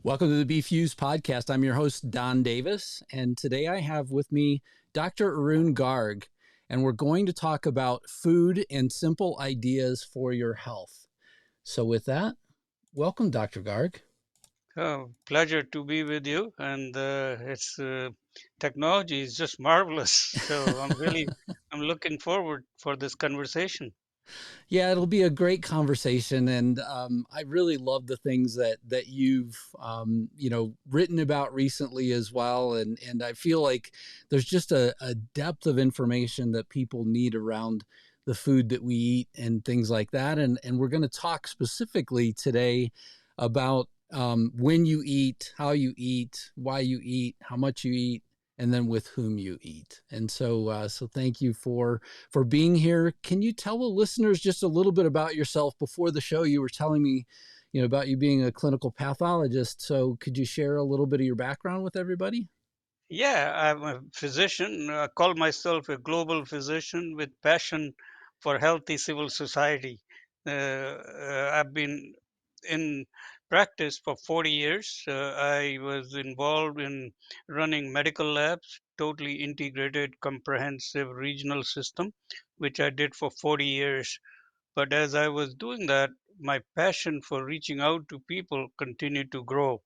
Welcome to the Be Fused podcast. I'm your host, Don Davis, and today I have with me Dr. Arun Garg, and we're going to talk about food and simple ideas for your health. So with that, welcome, Dr. Garg. Pleasure to be with you, and it's technology is just marvelous. So I'm looking forward for this conversation. Yeah, it'll be a great conversation, and I really love the things that you've written about recently as well, and I feel like there's just a depth of information that people need around the food that we eat and things like that, and we're going to talk specifically today about when you eat, how you eat, why you eat, how much you eat, and then with whom you eat. And so thank you for being here. Can you tell the listeners just a little bit about yourself? Before the show, you were telling me, about you being a clinical pathologist. So could you share a little bit of your background with everybody? Yeah, I'm a physician. I call myself a global physician with passion for healthy civil society. I've been in practice for 40 years. I was involved in running medical labs, totally integrated, comprehensive regional system, which I did for 40 years. But as I was doing that, my passion for reaching out to people continued to grow.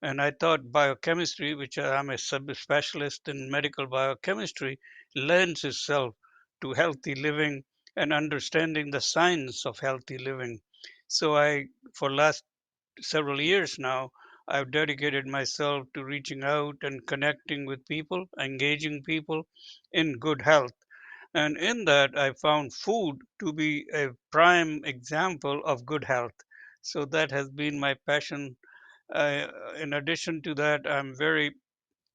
And I thought biochemistry, which I'm a subspecialist in medical biochemistry, lends itself to healthy living and understanding the science of healthy living. So for last several years now, I've dedicated myself to reaching out and connecting with people, engaging people in good health. And in that, I found food to be a prime example of good health. So that has been my passion. In addition to that, I'm very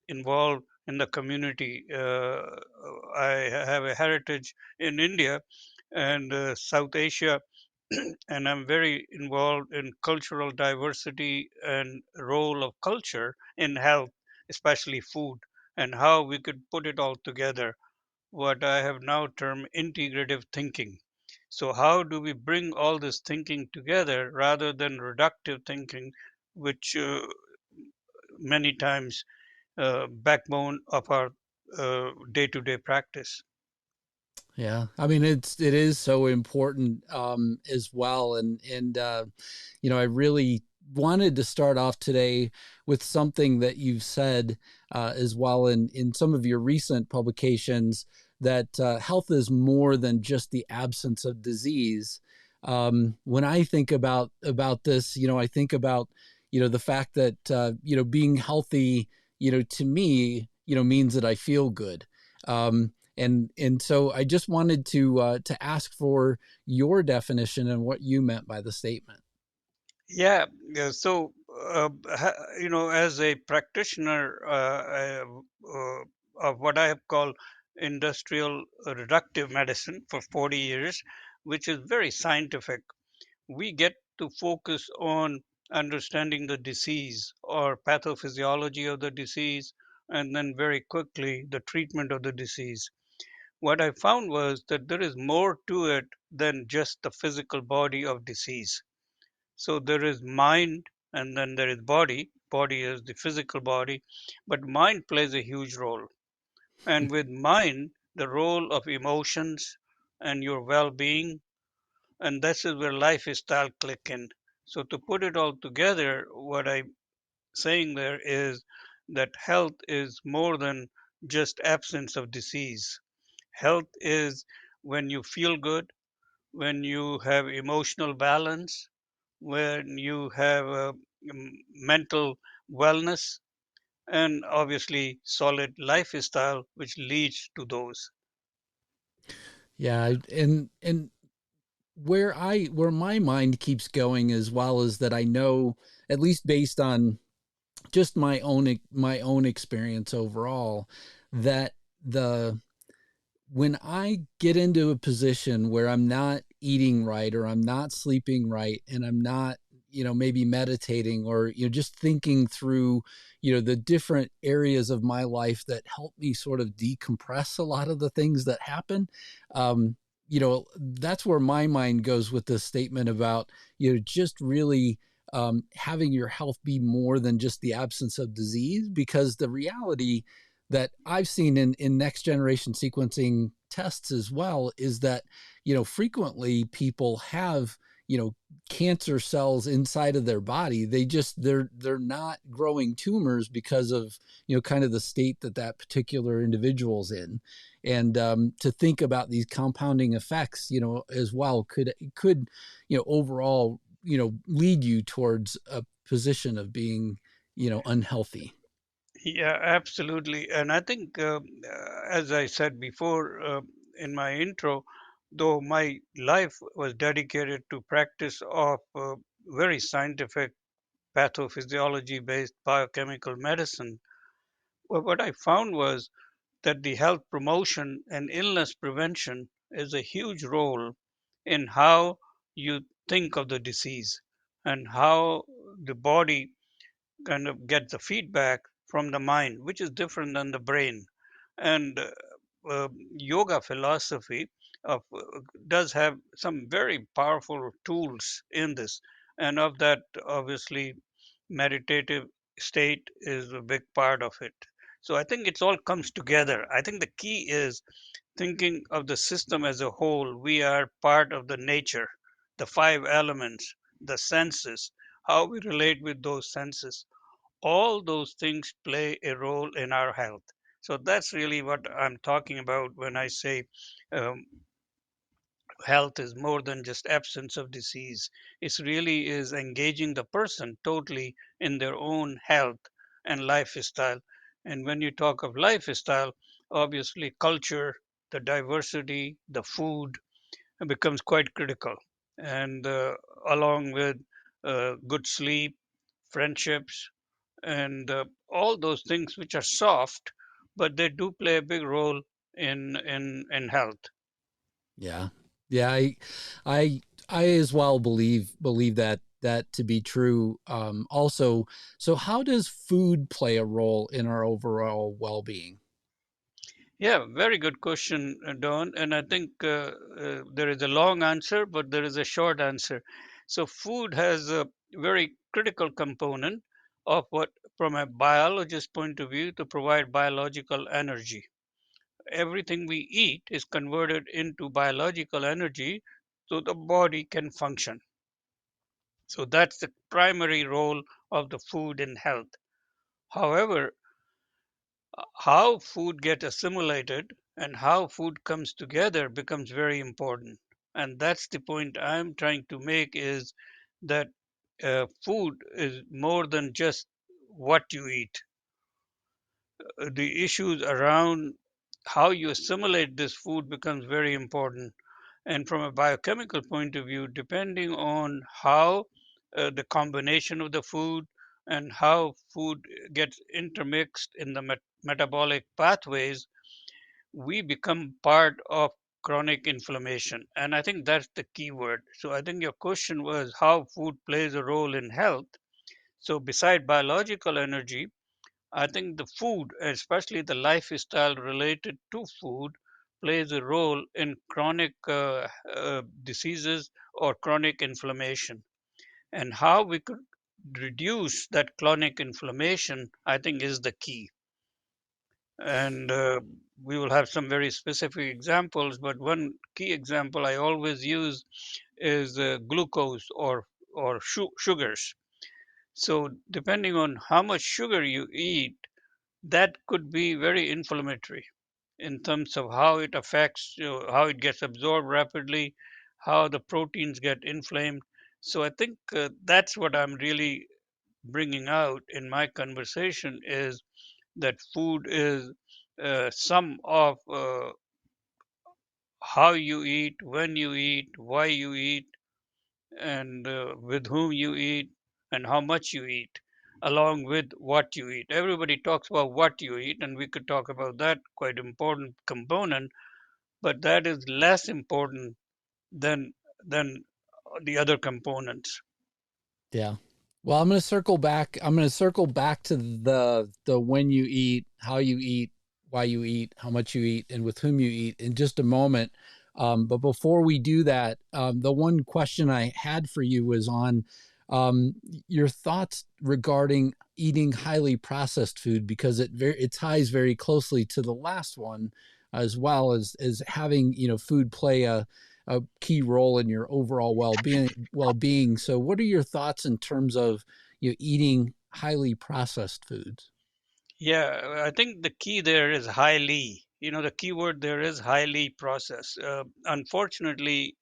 involved in the community. I have a heritage in India and South Asia, and I'm very involved in cultural diversity and role of culture in health, especially food, and how we could put it all together, what I have now termed integrative thinking. So, how do we bring all this thinking together rather than reductive thinking, which many times backbone of our day-to-day practice? Yeah, I mean it is so important as well, and I really wanted to start off today with something that you've said as well in some of your recent publications, that health is more than just the absence of disease. When I think about this, I think about the fact that being healthy, to me, means that I feel good. And so I just wanted to ask for your definition and what you meant by the statement. Yeah, so as a practitioner of what I have called industrial reductive medicine for 40 years, which is very scientific, we get to focus on understanding the disease or pathophysiology of the disease, and then very quickly the treatment of the disease. What I found was that there is more to it than just the physical body of disease. So there is mind and then there is body. Body is the physical body, but mind plays a huge role. And with mind, the role of emotions and your well being, and this is where lifestyle click in. So to put it all together, what I'm saying there is that health is more than just absence of disease. Health is when you feel good, when you have emotional balance, when you have mental wellness, and obviously solid lifestyle, which leads to those. Yeah, and where my mind keeps going as well is that I know, at least based on just my own experience overall, that the when I get into a position where I'm not eating right, or I'm not sleeping right, and I'm not, maybe meditating, or, just thinking through, the different areas of my life that help me sort of decompress a lot of the things that happen, that's where my mind goes with this statement about, just really having your health be more than just the absence of disease, because the reality that I've seen in next generation sequencing tests as well is that, frequently people have, cancer cells inside of their body. They're not growing tumors because of, kind of the state that that particular individual's in. And to think about these compounding effects, as well, could, overall, lead you towards a position of being, unhealthy. Yeah, absolutely. And I think, as I said before in my intro, though my life was dedicated to practice of very scientific pathophysiology based biochemical medicine, well, what I found was that the health promotion and illness prevention is a huge role in how you think of the disease and how the body kind of get the feedback from the mind, which is different than the brain. And uh, yoga philosophy of, does have some very powerful tools in this. And of that, obviously, meditative state is a big part of it. So I think it's all comes together. I think the key is thinking of the system as a whole. We are part of the nature, the five elements, the senses, how we relate with those senses, all those things play a role in our health. So that's really what I'm talking about when I say um, health is more than just absence of disease. It really is engaging the person totally in their own health and lifestyle. And when you talk of lifestyle, obviously culture, the diversity, the food becomes quite critical. And along with good sleep, friendships, and all those things which are soft, but they do play a big role in health. Yeah. Yeah. I, I as well believe that to be true. Also, so how does food play a role in our overall well-being? Yeah, very good question, Don. And I think there is a long answer, but there is a short answer. So food has a very critical component of what, from a biologist point of view, to provide biological energy. Everything we eat is converted into biological energy so the body can function. So that's the primary role of the food in health. However, how food gets assimilated and how food comes together becomes very important. And that's the point I'm trying to make is that food is more than just what you eat. The issues around how you assimilate this food becomes very important. And from a biochemical point of view, depending on how the combination of the food and how food gets intermixed in the metabolic pathways, we become part of chronic inflammation. And I think that's the key word. So I think your question was how food plays a role in health. So beside biological energy, I think the food, especially the lifestyle related to food, plays a role in chronic diseases or chronic inflammation. And how we could reduce that chronic inflammation, I think, is the key. And we will have some very specific examples, but one key example I always use is glucose or sugars. So depending on how much sugar you eat, that could be very inflammatory in terms of how it affects, how it gets absorbed rapidly, how the proteins get inflamed. So I think that's what I'm really bringing out in my conversation is that food is some of how you eat, when you eat, why you eat, and with whom you eat, and how much you eat, along with what you eat. Everybody talks about what you eat, and we could talk about that quite important component, but that is less important than than the other components. Yeah. Well, I'm going to circle back. I'm going to circle back to the when you eat, how you eat, why you eat, how much you eat, and with whom you eat in just a moment. But before we do that, the one question I had for you was on Your thoughts regarding eating highly processed food, because it ties very closely to the last one, as well as having food play a key role in your overall well being. So, what are your thoughts in terms of eating highly processed foods? Yeah, I think the key there is highly. The key word there is highly processed. Unfortunately,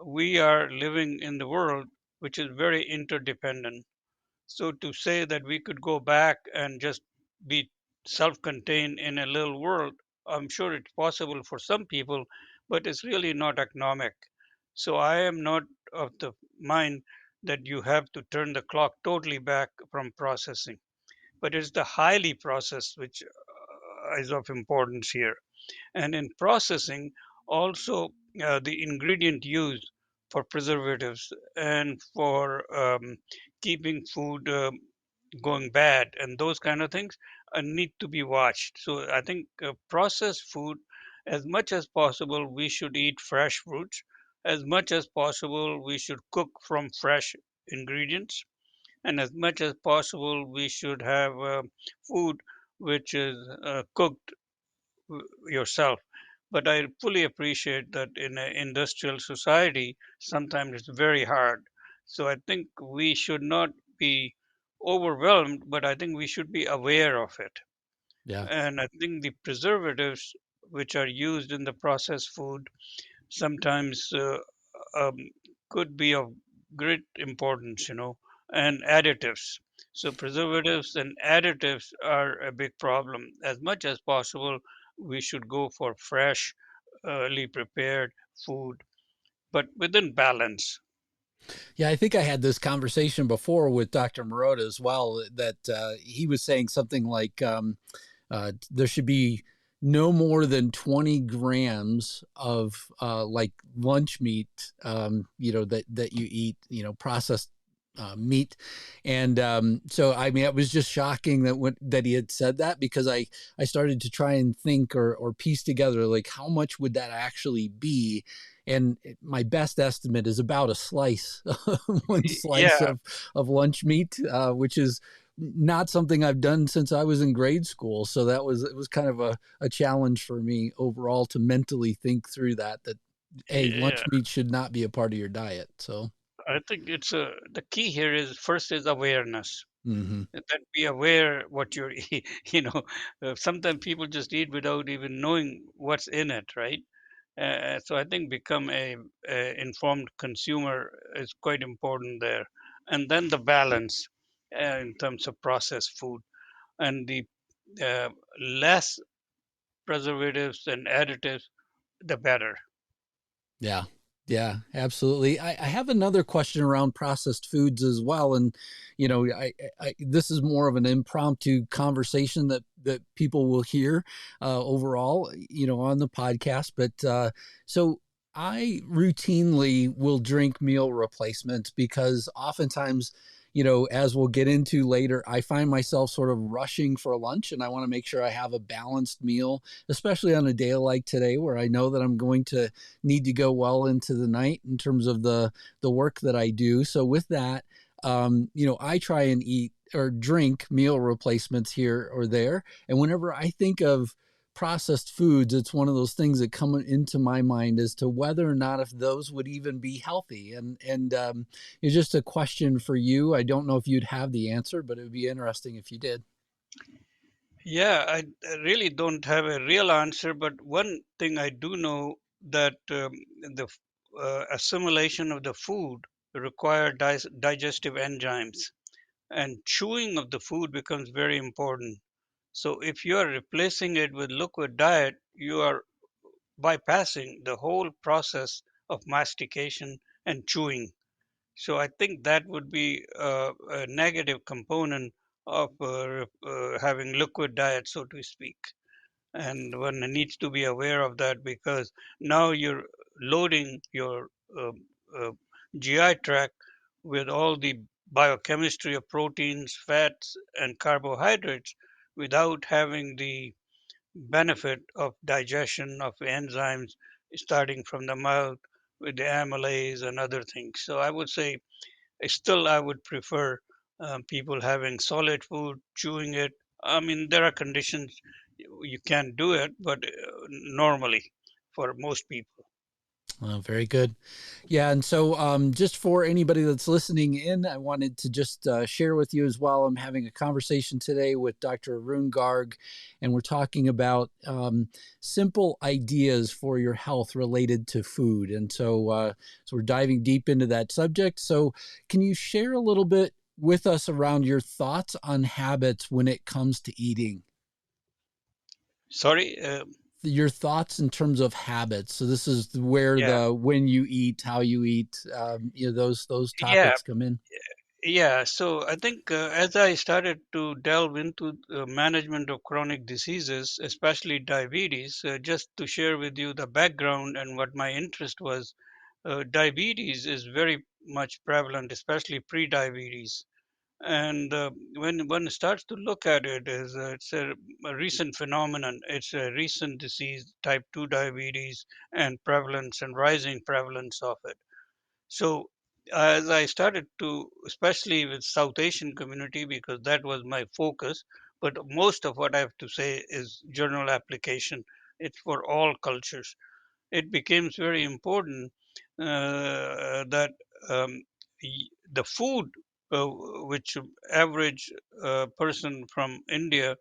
we are living in the world which is very interdependent. So to say that we could go back and just be self-contained in a little world, I'm sure it's possible for some people, but it's really not economic. So I am not of the mind that you have to turn the clock totally back from processing, but it's the highly processed which is of importance here. And in processing, also the ingredient used for preservatives and for keeping food going bad and those kind of things need to be watched. So I think processed food, as much as possible, we should eat fresh fruits. As much as possible, we should cook from fresh ingredients, and as much as possible, we should have food which is cooked yourself. But I fully appreciate that in an industrial society, sometimes it's very hard. So I think we should not be overwhelmed, but I think we should be aware of it. Yeah. And I think the preservatives which are used in the processed food sometimes um, could be of great importance, and additives. So preservatives and additives are a big problem. As much as possible, we should go for fresh, early prepared food, but within balance. Yeah, I think I had this conversation before with Dr. Marotta as well, that he was saying something like, there should be no more than 20 grams of like lunch meat, that you eat, processed meat. And so, I mean, it was just shocking that he had said that, because I started to try and think or piece together, like, how much would that actually be? And my best estimate is about a slice, one slice Yeah, of lunch meat, which is not something I've done since I was in grade school. So it was kind of a challenge for me overall to mentally think through that, hey, yeah. lunch meat should not be a part of your diet. So, I think it's the key here is first is awareness. hmm. That be aware what you're sometimes people just eat without even knowing what's in it, right? So I think become a informed consumer is quite important there, and then the balance in terms of processed food and the uh, less preservatives and additives, the better. Yeah. Yeah, absolutely. I have another question around processed foods as well. And, this is more of an impromptu conversation that people will hear overall, on the podcast. But so I routinely will drink meal replacements, because oftentimes, as we'll get into later, I find myself sort of rushing for lunch, and I want to make sure I have a balanced meal, especially on a day like today where I know that I'm going to need to go well into the night in terms of the work that I do. So with that, I try and eat or drink meal replacements here or there. And whenever I think of processed foods, it's one of those things that come into my mind as to whether or not if those would even be healthy. And it's just a question for you. I don't know if you'd have the answer, but it would be interesting if you did. Yeah, I really don't have a real answer, but one thing I do know that the assimilation of the food require digestive enzymes, and chewing of the food becomes very important. So if you are replacing it with liquid diet, you are bypassing the whole process of mastication and chewing. So I think that would be a negative component of having liquid diet, so to speak. And one needs to be aware of that because now you're loading your uh, uh, GI tract with all the biochemistry of proteins, fats, and carbohydrates without having the benefit of digestion of enzymes starting from the mouth with the amylase and other things. So I would say Still, I would prefer people having solid food, chewing it. I mean, there are conditions you can't do it, but normally for most people. Very good. Yeah, and so just for anybody that's listening in, I wanted to just share with you as well. I'm having a conversation today with Dr. Arun Garg, and we're talking about simple ideas for your health related to food. And so we're diving deep into that subject. So, can you share a little bit with us around your thoughts on habits when it comes to eating? Sorry. Your thoughts in terms of habits. So this is where Yeah. the when you eat, how you eat, those Yeah. topics come in. Yeah. So I think as I started to delve into management of chronic diseases, especially diabetes, just to share with you the background and what my interest was, diabetes is very much prevalent, especially pre-diabetes. And when one starts to look at it, it's a recent phenomenon. It's a recent disease, type 2 diabetes, and prevalence and rising prevalence of it. So as I started to, especially with South Asian community, because that was my focus, but most of what I have to say is general application. It's for all cultures. It becomes very important that the food which average person from India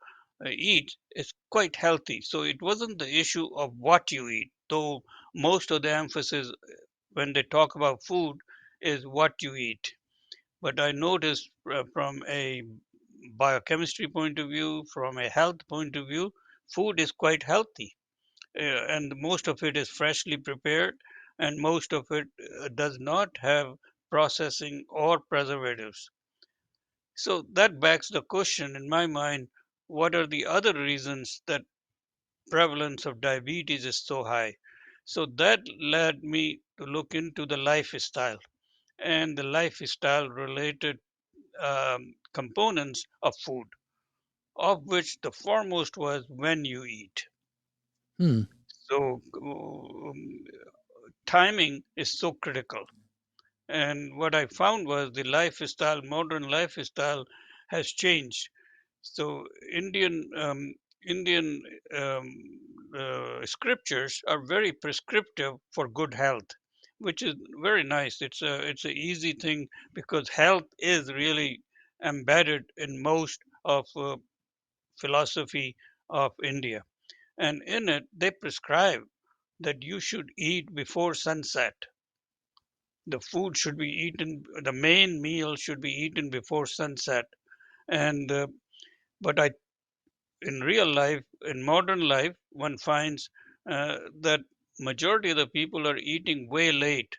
eats is quite healthy. So it wasn't the issue of what you eat, though most of the emphasis when they talk about food is what you eat. But I noticed from a biochemistry point of view, from a health point of view, food is quite healthy. And most of it is freshly prepared, and most of it does not have processing or preservatives. So that begs the question in my mind, what are the other reasons that prevalence of diabetes is so high? So that led me to look into the lifestyle and the lifestyle related components of food, of which the foremost was when you eat. Hmm. So timing is so critical. And what I found was the lifestyle, modern lifestyle, has changed. So Indian scriptures are very prescriptive for good health, which is very nice. It's a easy thing because health is really embedded in most of philosophy of India, and in it they prescribe that you should eat before sunset. The food should be eaten, the main meal should be eaten before sunset. And but I in real life, in modern life, one finds that majority of the people are eating way late,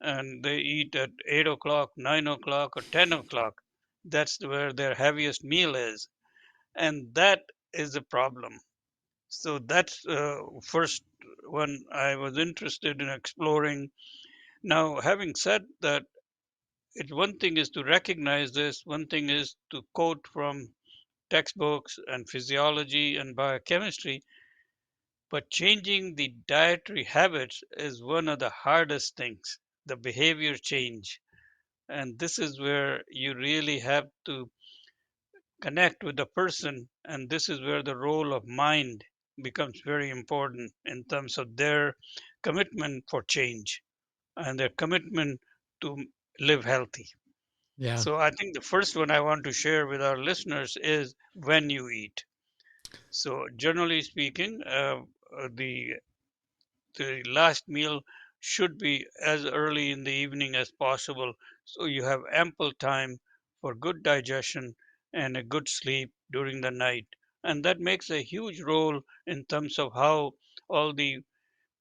and they eat at 8 o'clock, 9 o'clock, or 10 o'clock. That's where their heaviest meal is, and that is a problem. So that's first one I was interested in exploring. Now, having said that, it one thing is to recognize this, one thing is to quote from textbooks and physiology and biochemistry, but changing the dietary habits is one of the hardest things, the behavior change. And this is where you really have to connect with the person, and this is where the role of mind becomes very important in terms of their commitment for change and their commitment to live healthy. Yeah. So I think the first one I want to share with our listeners is when you eat. So generally speaking, the last meal should be as early in the evening as possible, so you have ample time for good digestion and a good sleep during the night. And that makes a huge role in terms of how all the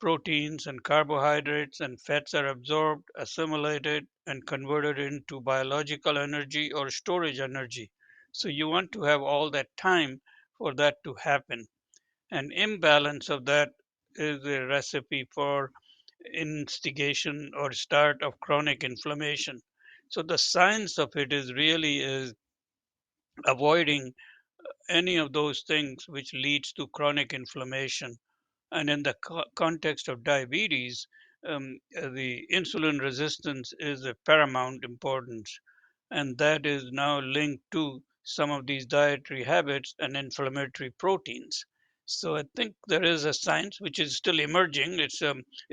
proteins and carbohydrates and fats are absorbed, assimilated, and converted into biological energy or storage energy. So you want to have all that time for that to happen. An imbalance of that is a recipe for instigation or start of chronic inflammation. So the science of it is really is avoiding any of those things which leads to chronic inflammation. And in the context of diabetes, the insulin resistance is of paramount importance, and that is now linked to some of these dietary habits and inflammatory proteins. So I think there is a science which is still emerging. It's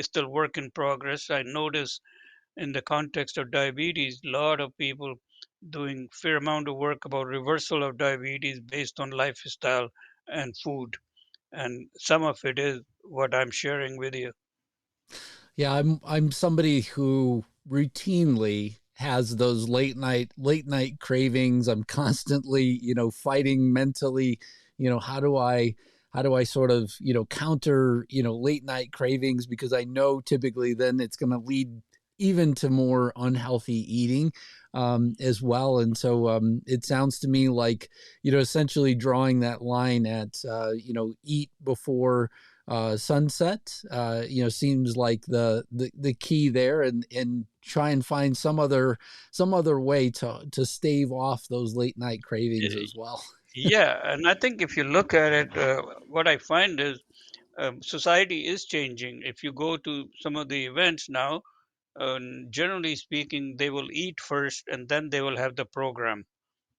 still work in progress. I notice in the context of diabetes, a lot of people doing fair amount of work about reversal of diabetes based on lifestyle and food. And some of it is what I'm sharing with you. Yeah, I'm somebody who routinely has those late night cravings. I'm constantly, fighting mentally, how do I sort of, counter, late night cravings, because I know typically then it's going to lead even to more unhealthy eating as well. And so it sounds to me like, essentially drawing that line at, eat before sunset, seems like the key there, and try and find some other way to stave off those late night cravings Uh, as well. Yeah, and I think if you look at it, what I find is society is changing. If you go to some of the events now, generally speaking, they will eat first and then they will have the program.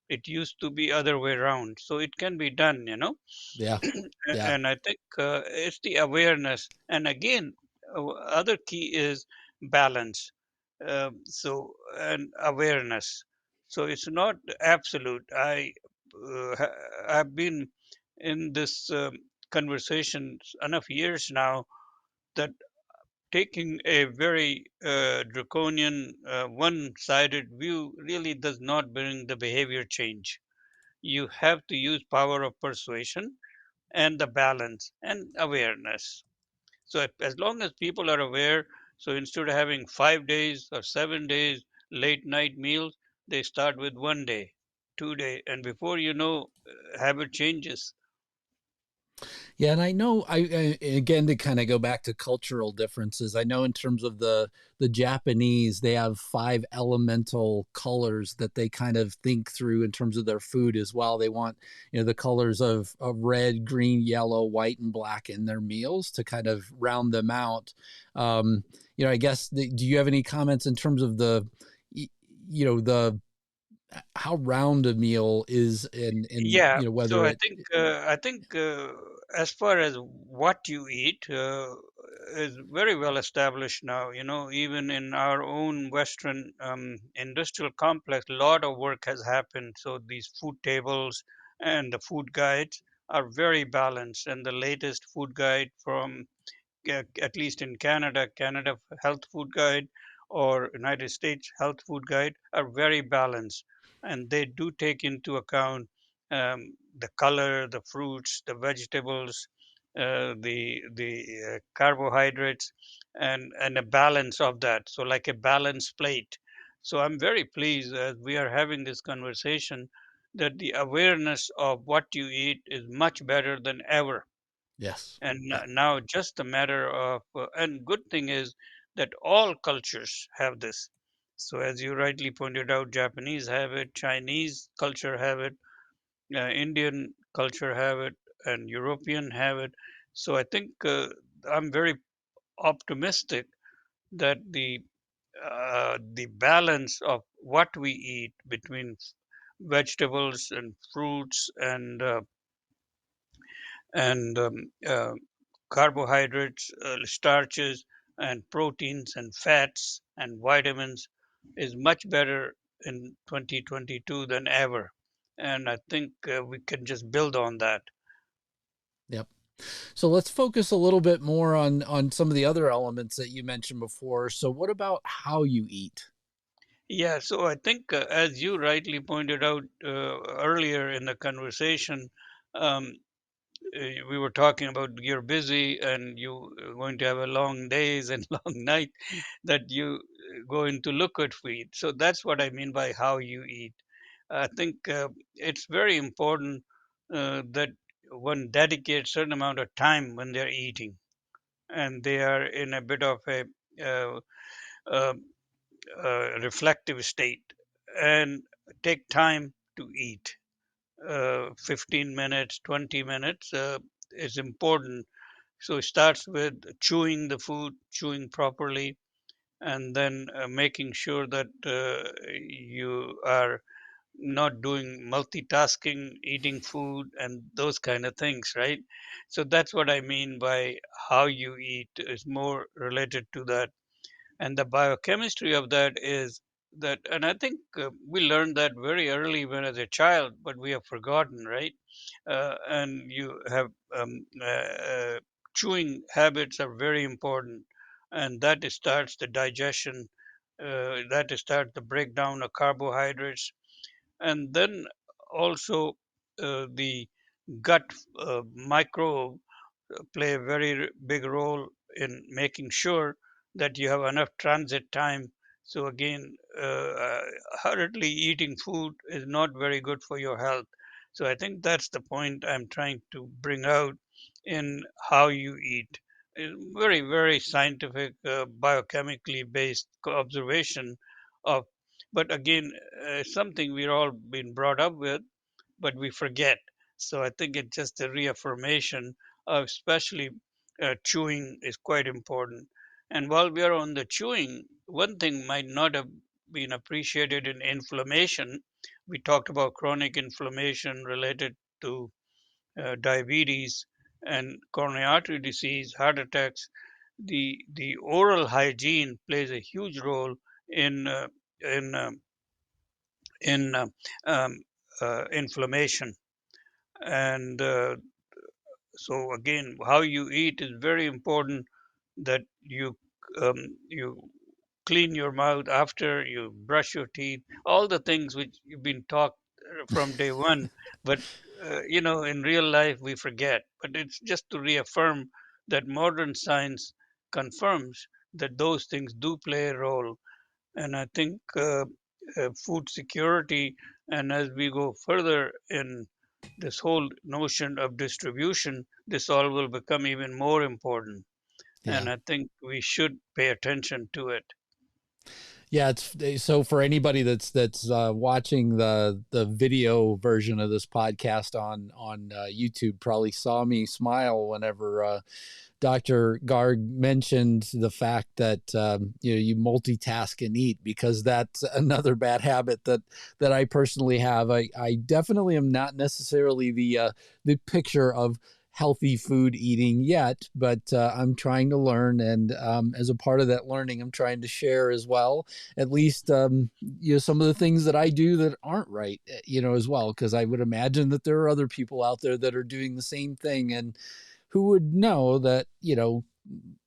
It used to be other way around, so it can be done, you know. Yeah, yeah, And I think it's the awareness. And again, other key is balance. And awareness. So it's not absolute. I've been in this conversation enough years now that taking a very draconian, one-sided view really does not bring the behavior change. You have to use power of persuasion and the balance and awareness. So as long as people are aware, so instead of having 5 days or 7 days late night meals, they start with 1 day, 2 day, and before you know, habit changes. yeah. And I know, again, to kind of go back to cultural differences, I know in terms of the Japanese, they have five elemental colors that they kind of think through in terms of their food as well. They want, the colors of red, green, yellow, white, and black in their meals to kind of round them out. I guess, do you have any comments in terms of the how round a meal is, and Yeah, so whether I it. think as far as what you eat is very well established now. You know, even in our own Western industrial complex, a lot of work has happened. So these food tables and the food guides are very balanced, and the latest food guide from at least in Canada, Canada Health Food Guide or United States Health Food Guide are very balanced, and they do take into account the color, the fruits, the vegetables, the carbohydrates, and a balance of that. So like a balanced plate. So I'm very pleased as we are having this conversation that the awareness of what you eat is much better than ever, Yes. and Yeah. now just a matter of and good thing is that all cultures have this. So as you rightly pointed out, Japanese have it, Chinese culture have it, Indian culture have it, and European have it. So I think I'm very optimistic that the balance of what we eat between vegetables and fruits and carbohydrates, starches, and proteins and fats and vitamins is much better in 2022 than ever. And I think we can just build on that. Yep. So let's focus a little bit more on some of the other elements that you mentioned before. So what about how you eat? Yeah, so I think, as you rightly pointed out earlier in the conversation, um, we were talking about you're busy and you are going to have a long days and long night that you go into liquid feed. So that's what I mean by how you eat. I think it's very important that one dedicates certain amount of time when they're eating, and they are in a bit of a uh, uh, reflective state, and take time to eat. 15 minutes, 20 minutes is important So it starts with chewing the food, chewing properly, and then making sure that you are not doing multitasking, eating food, and those kind of things, right? So that's what I mean by how you eat is more related to that. And the biochemistry of that is that, and I think we learned that very early when as a child, but we have forgotten, right? And you have chewing habits are very important, and that starts the digestion, that starts the breakdown of carbohydrates, and then also the gut micro play a very big role in making sure that you have enough transit time. So again, hurriedly eating food is not very good for your health. So I think that's the point I'm trying to bring out in how you eat. Very, very scientific, biochemically based observation of, but again, something we're all been brought up with, but we forget. So I think it's just a reaffirmation of, especially chewing is quite important. And while we are on the chewing, one thing might not have been appreciated in inflammation. We talked about chronic inflammation related to diabetes and coronary artery disease, heart attacks. The oral hygiene plays a huge role in in uh, in um, inflammation. And so again, how you eat is very important. That you clean your mouth after you brush your teeth, all the things which you've been taught from day one. But in real life we forget. But it's just to reaffirm that modern science confirms that those things do play a role. And I think food security, and as we go further in this whole notion of distribution, this all will become even more important. Yeah. And I think we should pay attention to it. Yeah, it's so for anybody that's watching the video version of this podcast on YouTube, probably saw me smile whenever Dr. Garg mentioned the fact that you multitask and eat, because that's another bad habit that I personally have. I definitely am not necessarily the picture of healthy food eating yet, but I'm trying to learn, and as a part of that learning, I'm trying to share as well. At least some of the things that I do that aren't right, as well, because I would imagine that there are other people out there that are doing the same thing, and who would know that,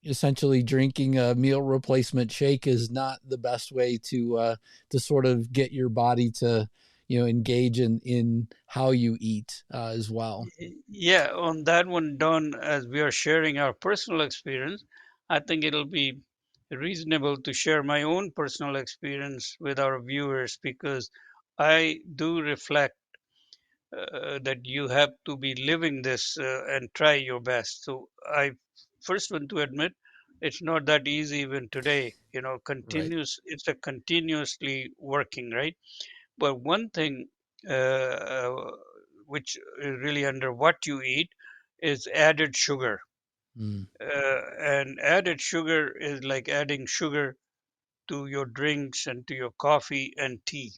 essentially drinking a meal replacement shake is not the best way to sort of get your body to, engage in how you eat as well. Yeah, on that one, Don, as we are sharing our personal experience, I think it'll be reasonable to share my own personal experience with our viewers, because I do reflect that you have to be living this and try your best. So I first want to admit it's not that easy even today. Right. It's a continuously working, right? But one thing which is really under what you eat is added sugar. Mm. And added sugar is like adding sugar to your drinks and to your coffee and tea.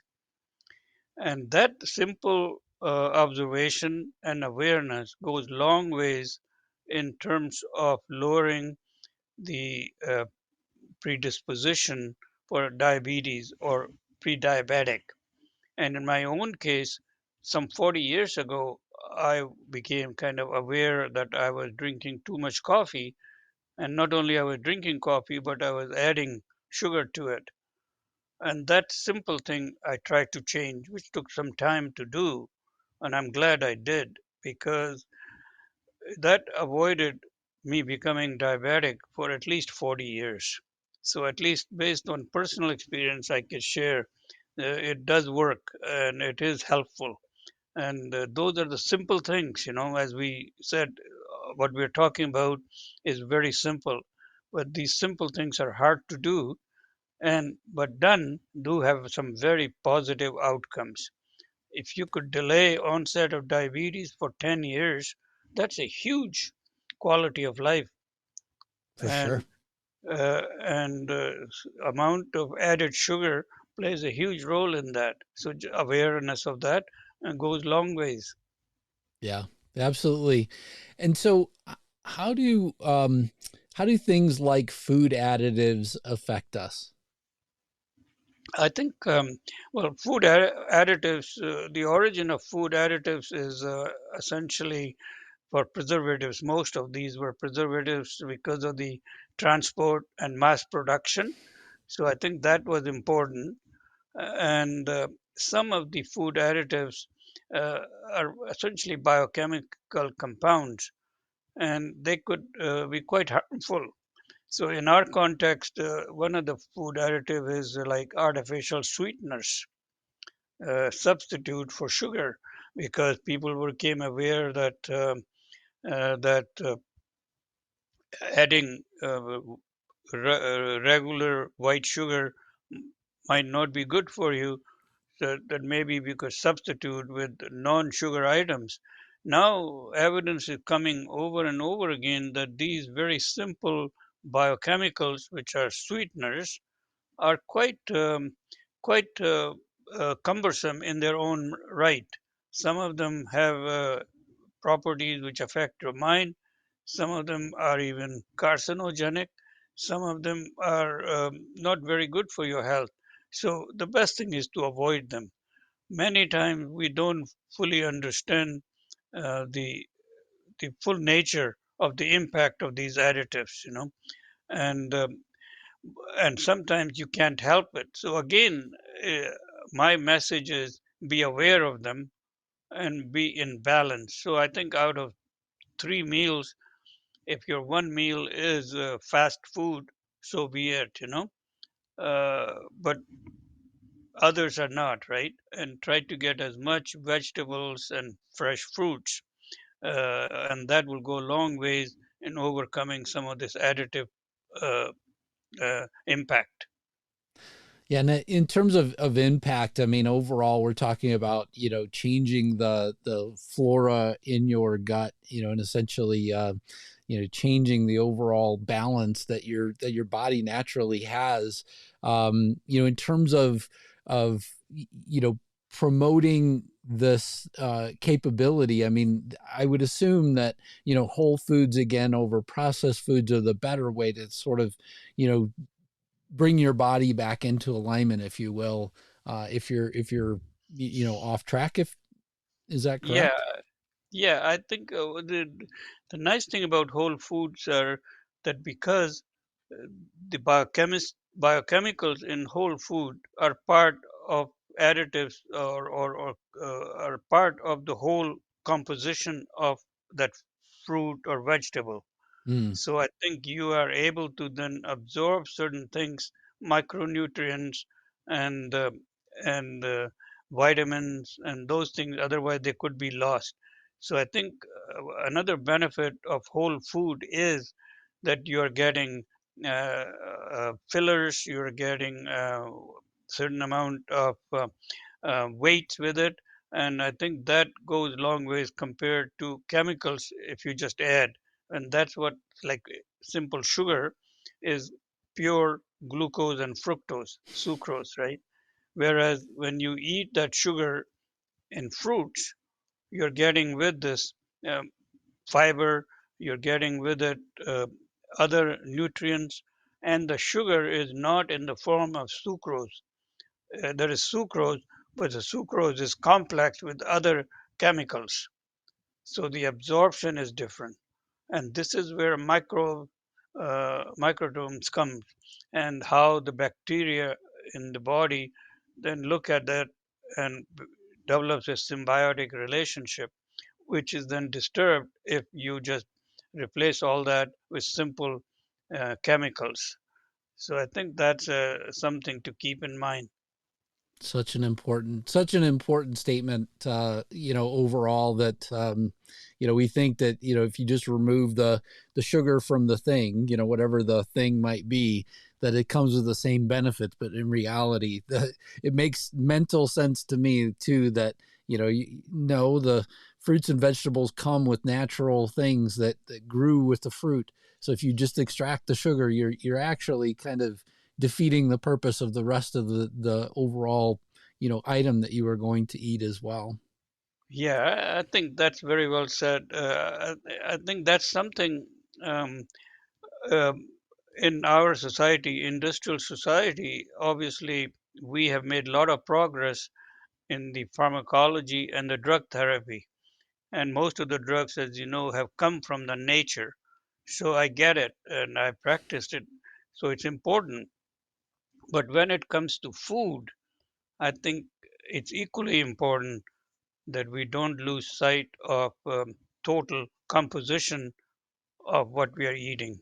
And that simple observation and awareness goes long ways in terms of lowering the predisposition for diabetes or pre-diabetic. And in my own case, some 40 years ago, I became kind of aware that I was drinking too much coffee. And not only I was drinking coffee, but I was adding sugar to it. And that simple thing I tried to change, which took some time to do. And I'm glad I did, because that avoided me becoming diabetic for at least 40 years. So, at least based on personal experience, I can share it does work and it is helpful. And those are the simple things, as we said, what we're talking about is very simple. But these simple things are hard to do, and but done do have some very positive outcomes. If you could delay onset of diabetes for 10 years, that's a huge quality of life. For sure. And amount of added sugar plays a huge role in that. So awareness of that goes long ways. Yeah, absolutely. And so how do how do things like food additives affect us? I think, well, additives, the origin of food additives is essentially for preservatives. Most of these were preservatives because of the transport and mass production. So I think that was important. And some of the food additives are essentially biochemical compounds, and they could be quite harmful. So in our context, one of the food additive is like artificial sweeteners, substitute for sugar, because people became aware that adding regular white sugar might not be good for you. That maybe we could substitute with non-sugar items. Now evidence is coming over and over again that these very simple biochemicals, which are sweeteners, are quite cumbersome in their own right. Some of them have properties which affect your mind. Some of them are even carcinogenic. Some of them are not very good for your health. So the best thing is to avoid them. Many times we don't fully understand the full nature of the impact of these additives, and sometimes you can't help it. So again, uh, my message is be aware of them and be in balance. So I think out of three meals, if your one meal is fast food, so be it, but others are not, right? And try to get as much vegetables and fresh fruits, and that will go a long ways in overcoming some of this additive uh, impact. Yeah, and in terms of impact, I mean, overall, we're talking about changing the flora in your gut, and essentially, changing the overall balance that your body naturally has. In terms of promoting this capability. I mean, I would assume that whole foods again over processed foods are the better way to sort of you know bring your body back into alignment, if you will, if you're off track. If Is that Yeah, correct? yeah. I think the nice thing about whole foods are that because uh, the biochemicals in whole food are part of additives, or are part of the whole composition of that fruit or vegetable. Mm. So I think you are able to then absorb certain things, micronutrients and vitamins and those things. Otherwise, they could be lost. So I think another benefit of whole food is that you are getting fillers, you are getting certain amount of weight with it, and I think that goes long ways compared to chemicals if you just add. And that's what, like, simple sugar is pure glucose and fructose, sucrose, right? Whereas when you eat that sugar in fruits, you're getting with this um, fiber, you're getting with it uh, other nutrients, and the sugar is not in the form of sucrose. There is sucrose, but the sucrose is complex with other chemicals. So the absorption is different. And this is where microtomes come, and how the bacteria in the body then look at that and develops a symbiotic relationship, which is then disturbed if you just replace all that with simple chemicals. So I think that's something to keep in mind. Such an important statement, overall, that we think that if you just remove the sugar from the thing, whatever the thing might be, that it comes with the same benefits. But in reality, it makes mental sense to me too that the fruits and vegetables come with natural things that grew with the fruit. So if you just extract the sugar, you're actually kind of defeating the purpose of the rest of the overall, item that you are going to eat as well. Yeah, I think that's very well said. I think that's something um, um, in our society, industrial society. Obviously, we have made a lot of progress in the pharmacology and the drug therapy, and most of the drugs, as you know, have come from the nature. So I get it, and I practiced it. So it's important. But when it comes to food, I think it's equally important that we don't lose sight of total composition of what we are eating.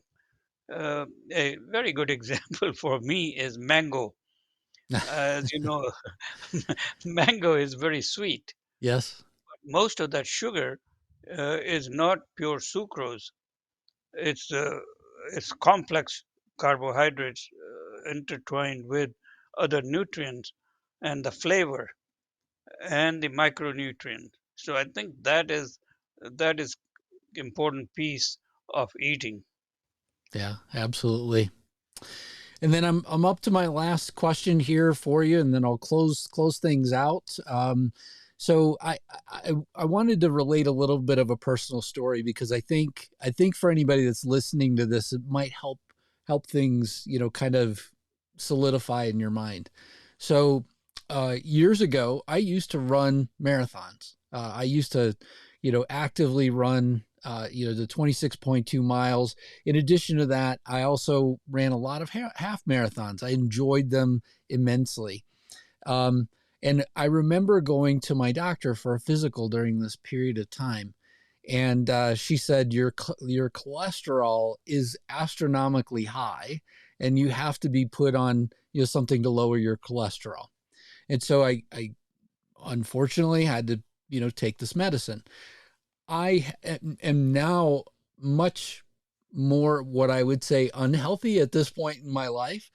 A very good example for me is mango. As you know, mango is very sweet. Yes. Most of that sugar is not pure sucrose. It's it's complex carbohydrates intertwined with other nutrients and the flavor and the micronutrients. So I think that is important piece of eating. Yeah, absolutely. And then I'm up to my last question here for you, and then I'll close things out. So I wanted to relate a little bit of a personal story because I think for anybody that's listening to this, it might help things kind of solidify in your mind. So years ago, I used to run marathons. I used to actively run the 26.2 miles. In addition to that, I also ran a lot of half marathons. I enjoyed them immensely. Um, and I remember going to my doctor for a physical during this period of time. And she said, your cholesterol is astronomically high, and you have to be put on something to lower your cholesterol. And so I unfortunately had to take this medicine. I am now much more what I would say unhealthy at this point in my life.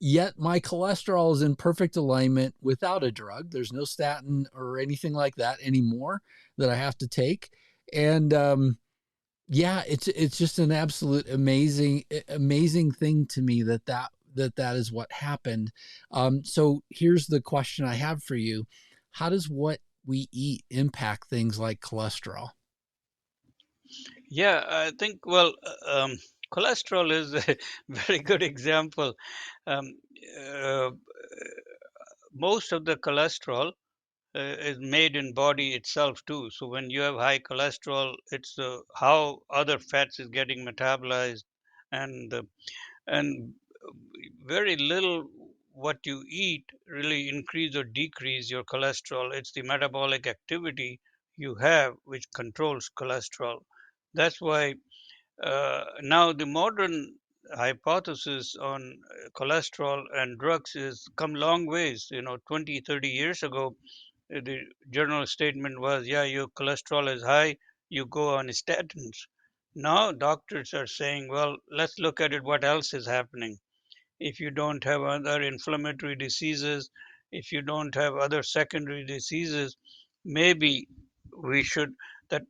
Yet my cholesterol is in perfect alignment without a drug. There's no statin or anything like that anymore that I have to take. And yeah, it's just an absolute amazing thing to me that is what happened. So here's the question I have for you: how does what we eat impact things like cholesterol? Yeah, I think, well, cholesterol is a very good example. Um, uh, Most of the cholesterol is made in body itself too. So when you have high cholesterol, it's how other fats is getting metabolized, and and very little what you eat really increase or decrease your cholesterol. It's the metabolic activity you have which controls cholesterol. That's why now the modern hypothesis on cholesterol and drugs is come long ways. 20, 30 years ago, the general statement was, yeah, your cholesterol is high, you go on statins. Now doctors are saying, well, let's look at it, what else is happening. If you don't have other inflammatory diseases, if you don't have other secondary diseases, maybe we should, that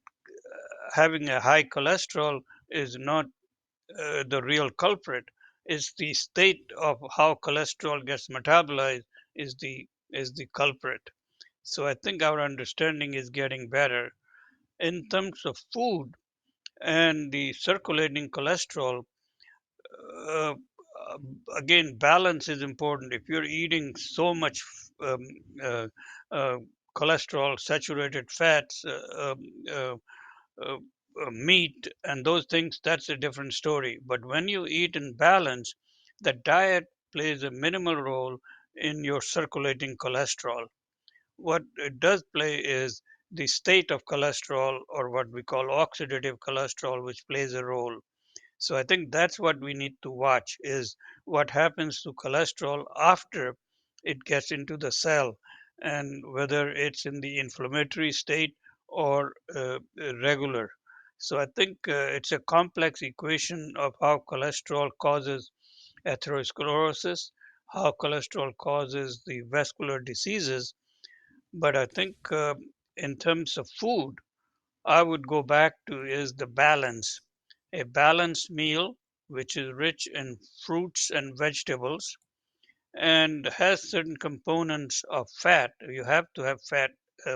having a high cholesterol is not the real culprit. Is the state of how cholesterol gets metabolized is the culprit. So I think our understanding is getting better in terms of food and the circulating cholesterol. Uh, Again, balance is important. If you're eating so much um, uh, uh, cholesterol, saturated fats, uh, uh, meat, and those things, that's a different story. But when you eat in balance, the diet plays a minimal role in your circulating cholesterol. What it does play is the state of cholesterol, or what we call oxidative cholesterol, which plays a role. So I think that's what we need to watch, is what happens to cholesterol after it gets into the cell, and whether it's in the inflammatory state or regular. So I think it's a complex equation of how cholesterol causes atherosclerosis, how cholesterol causes the vascular diseases. But I think in terms of food, I would go back to is the balance. A balanced meal, which is rich in fruits and vegetables and has certain components of fat. You have to have fat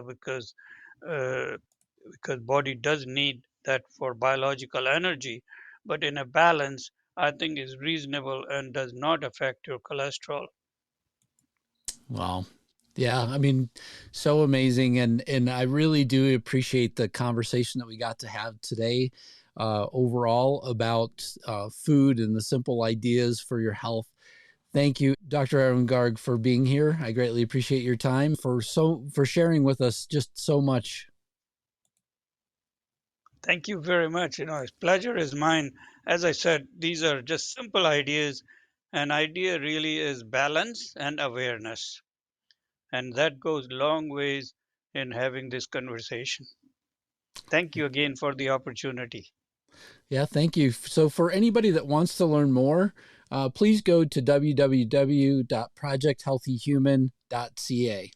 because uh, body does need that for biological energy. But in a balance, I think is reasonable and does not affect your cholesterol. Wow. Yeah, I mean, so amazing, and I really do appreciate the conversation that we got to have today, overall about food and the simple ideas for your health. Thank you, Dr. Arun Garg, for being here. I greatly appreciate your time for sharing with us just so much. Thank you very much. Pleasure is mine. As I said, these are just simple ideas. An idea really is balance and awareness, and that goes long ways in having this conversation. Thank you again for the opportunity. Yeah, thank you. So, for anybody that wants to learn more, please go to www.projecthealthyhuman.ca.